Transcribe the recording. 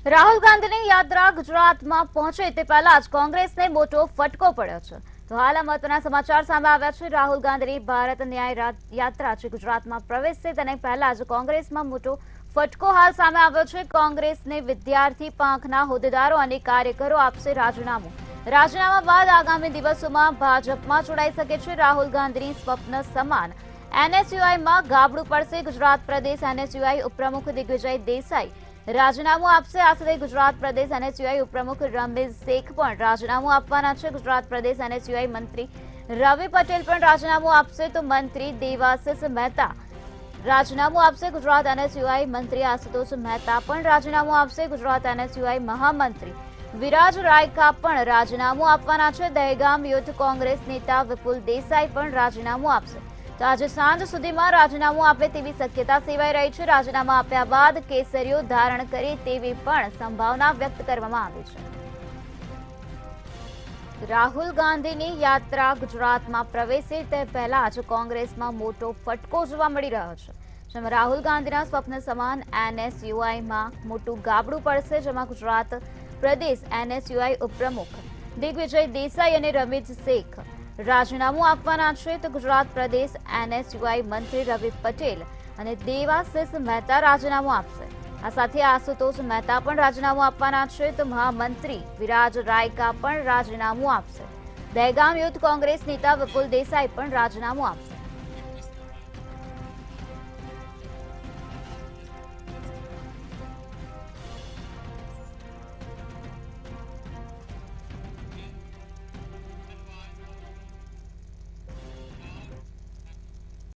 રાહુલ ગાંધીની યાત્રા ગુજરાતમાં પહોંચે તે પહેલા જ કોંગ્રેસને મોટો ફટકો પડ્યો છે। તો હાલ મહત્વના સમાચાર સામે આવ્યા છે। રાહુલ ગાંધીની ભારત ન્યાય યાત્રા જે ગુજરાતમાં પ્રવેશશે તેને પહેલા જ કોંગ્રેસમાં મોટો ફટકો હાલ સામે આવ્યો છે। કોંગ્રેસને વિદ્યાર્થી પાંખના હોદ્દેદારો અને કાર્યકરો આપશે રાજીનામું। રાજીનામા બાદ આગામી દિવસોમાં ભાજપમાં જોડાઈ શકે છે। રાહુલ ગાંધીની સ્વપ્ન સમાન એનએસયુઆઈમાં ગાબડું પડશે। ગુજરાત પ્રદેશ એનએસયુઆઈ ઉપપ્રમુખ દિગ્વિજય દેસાઈ રાજીનામું આપશે। આ સાથે ગુજરાત પ્રદેશ એનએસયુઆઈ ઉપપ્રમુખ રમેશ શેખ પણ રાજીનામું આપવાના છે। ગુજરાત પ્રદેશ એનએસયુઆઈ મંત્રી રવિ પટેલ પણ રાજીનામું આપશે તો મંત્રી દેવાશિષ મહેતા રાજીનામું આપશે। ગુજરાત એનએસયુઆઈ મંત્રી આશુતોષ મહેતા પણ રાજીનામું આપશે। ગુજરાત એનએસયુઆઈ મહામંત્રી વિરાજ રાયકા પણ રાજીનામું આપવાના છે। દહેગામ યુથ કોંગ્રેસ નેતા વિપુલ દેસાઈ પણ રાજીનામું આપશે। તો આજે સાંજ સુધીમાં રાજીનામું આપે તેવી શક્યતા સેવાઈ રહી છે। રાજીનામા આપ્યા બાદ કેસરીઓ ધારણ કરે તેવી પણ સંભાવના વ્યક્ત કરવામાં આવી છે। રાહુલ ગાંધીની યાત્રા ગુજરાતમાં પ્રવેશે તે પહેલા જ કોંગ્રેસમાં મોટો ફટકો જોવા મળી રહ્યો છે। જેમાં રાહુલ ગાંધીના સ્વપ્ન સમાન એનએસયુઆઈમાં મોટું ગાબડું પડશે। જેમાં ગુજરાત પ્રદેશ એનએસયુઆઈ ઉપપ્રમુખ દિગ્વિજય દેસાઈ અને રમેશ શેખ રાજીનામું આપવાના છે। તો ગુજરાત પ્રદેશ એનએસયુઆઈ મંત્રી રવિ પટેલ અને દેવાશિષ મહેતા રાજીનામું આપશે। આ સાથે આશુતોષ મહેતા પણ રાજીનામું આપવાના છે। તો મહામંત્રી વિરાજ રાયકા પણ રાજીનામું આપશે। દહેગામ યુથ કોંગ્રેસ નેતા વિપુલ દેસાઈ પણ રાજીનામું આપશે।